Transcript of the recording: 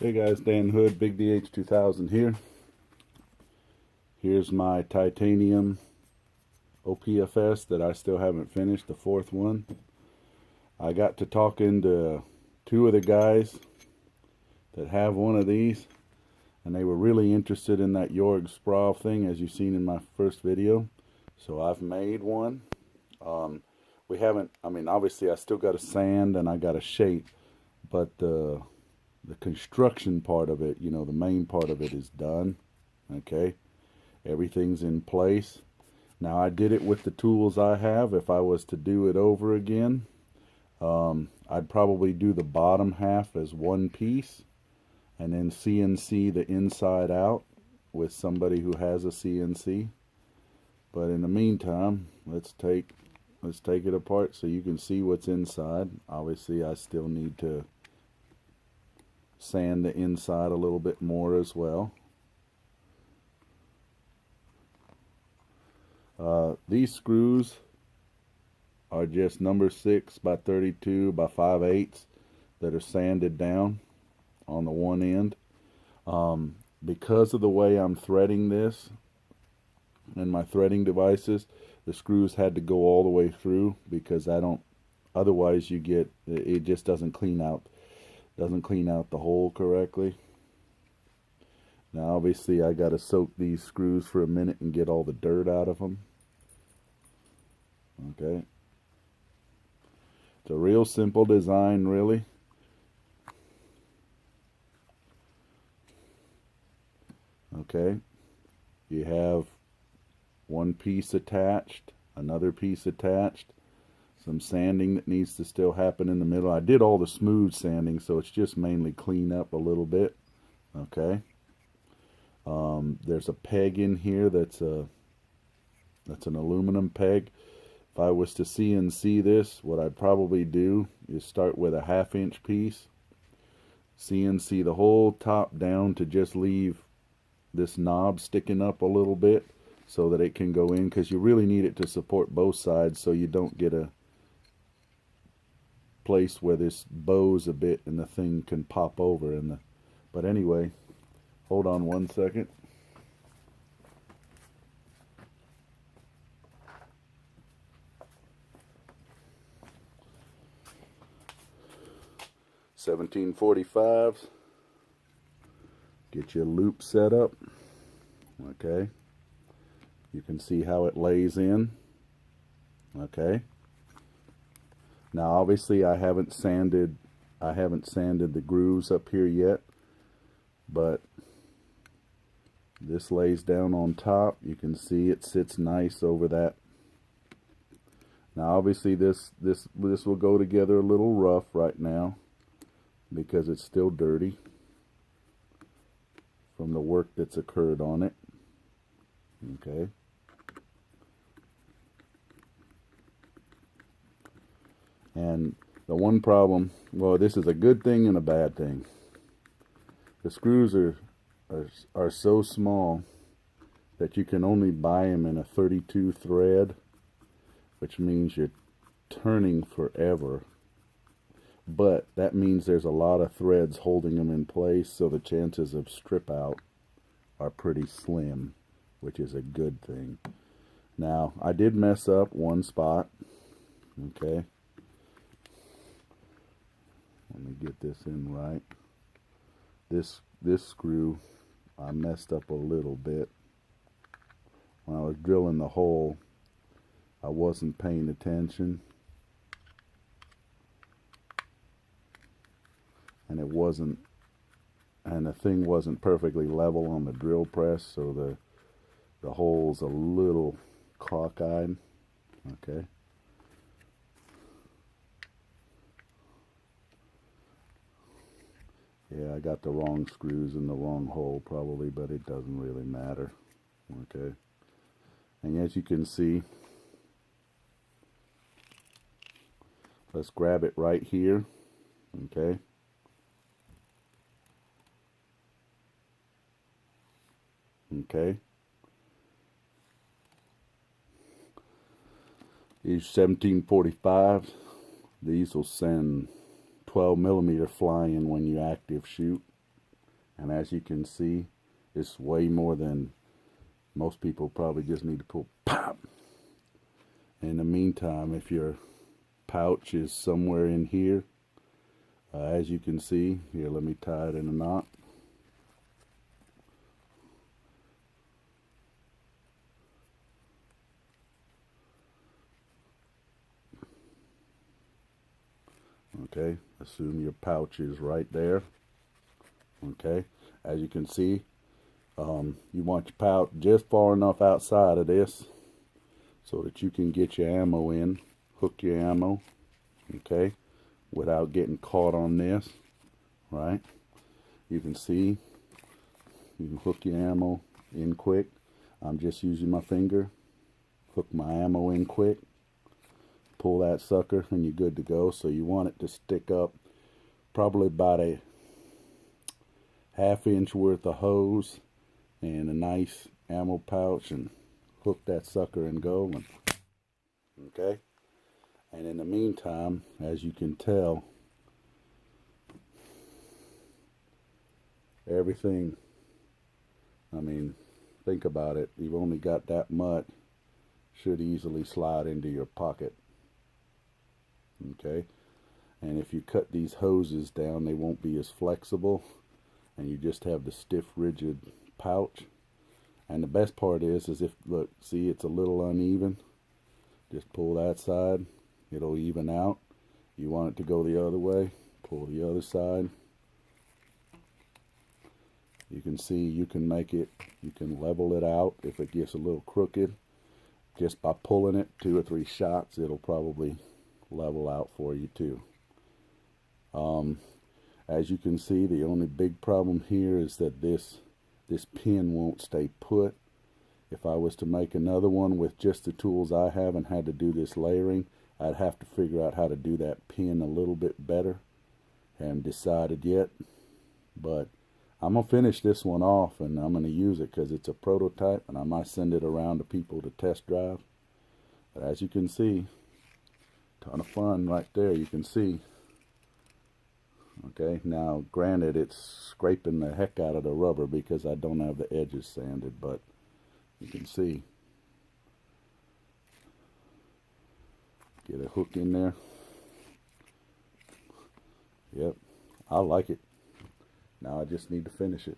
Hey guys, Dan Hood, Big DH 2000 here. Here's my titanium OPFS that I still haven't finished, the fourth one. I got to talking to two of the guys that have one of these, and they were really interested in that Jorg Sprawl thing, as you've seen in my first video. So I've made one. We haven't, obviously I still got to sand and I got to shape, but the construction part of it, the main part of it is done. Okay, everything's in place. Now I did it with the tools I have. If I was to do it over again, I'd probably do the bottom half as one piece and then CNC the inside out with somebody who has a CNC. But in the meantime, let's take it apart so you can see what's inside. Obviously I still need to sand the inside a little bit more as well. These screws are just number 6 by 32 by 5/8 that are sanded down on the one end. Because of the way I'm threading this and my threading devices, the screws had to go all the way through, because otherwise you get, it just doesn't clean out the hole correctly. Now obviously I got to soak these screws for a minute and get all the dirt out of them. Okay, it's a real simple design, really. Okay, you have one piece attached, another piece attached, some sanding that needs to still happen in the middle. I did all the smooth sanding, so it's just mainly clean up a little bit. Okay, there's a peg in here that's an aluminum peg. If I was to CNC this, what I'd probably do is start with a 1/2 inch piece, CNC the whole top down to just leave this knob sticking up a little bit so that it can go in, because you really need it to support both sides so you don't get a place where this bows a bit and the thing can pop over. But anyway, hold on one second. $17.45. Get your loop set up. Okay, you can see how it lays in. Okay, now obviously I haven't sanded the grooves up here yet, but this lays down on top. You can see it sits nice over that. Now obviously this will go together a little rough right now because it's still dirty from the work that's occurred on it. Okay, and the one problem, well, this is a good thing and a bad thing. The screws are so small that you can only buy them in a 32 thread, which means you're turning forever. But that means there's a lot of threads holding them in place, so the chances of strip out are pretty slim, which is a good thing. Now, I did mess up one spot. Okay, let me get this in right. This screw, I messed up a little bit. When I was drilling the hole, I wasn't paying attention, and the thing wasn't perfectly level on the drill press, so the hole's a little cockeyed. Okay, yeah, I got the wrong screws in the wrong hole probably, but it doesn't really matter. Okay, and as you can see, let's grab it right here. Okay, okay, these 1745s, these will send 12 millimeter flying when you active shoot. And as you can see, it's way more than most people probably just need to pull. Pop! In the meantime, if your pouch is somewhere in here, as you can see, here, let me tie it in a knot. Okay, assume your pouch is right there. Okay, as you can see, you want your pouch just far enough outside of this so that you can get your ammo in, hook your ammo, okay, without getting caught on this, right? You can see, you can hook your ammo in quick. I'm just using my finger, hook my ammo in quick, pull that sucker, and you're good to go. So you want it to stick up probably about a ½ inch worth of hose and a nice ammo pouch, and hook that sucker and go. And, okay, and in the meantime, as you can tell, everything, I mean, think about it, you've only got that much, should easily slide into your pocket. Okay, and if you cut these hoses down, they won't be as flexible, and you just have the stiff, rigid pouch. And the best part is if, look, see, it's a little uneven, just pull that side, it'll even out. You want it to go the other way, pull the other side. You can see, you can make it, you can level it out if it gets a little crooked. Just by pulling it 2 or 3 shots, it'll probably level out for you too. As you can see, the only big problem here is that this pin won't stay put. If I was to make another one with just the tools I have and had to do this layering, I'd have to figure out how to do that pin a little bit better. Haven't decided yet, but I'm going to finish this one off, and I'm going to use it because it's a prototype, and I might send it around to people to test drive. But as you can see, ton of fun right there, you can see. Okay, now granted, it's scraping the heck out of the rubber because I don't have the edges sanded, but you can see. Get a hook in there. Yep, I like it. Now I just need to finish it.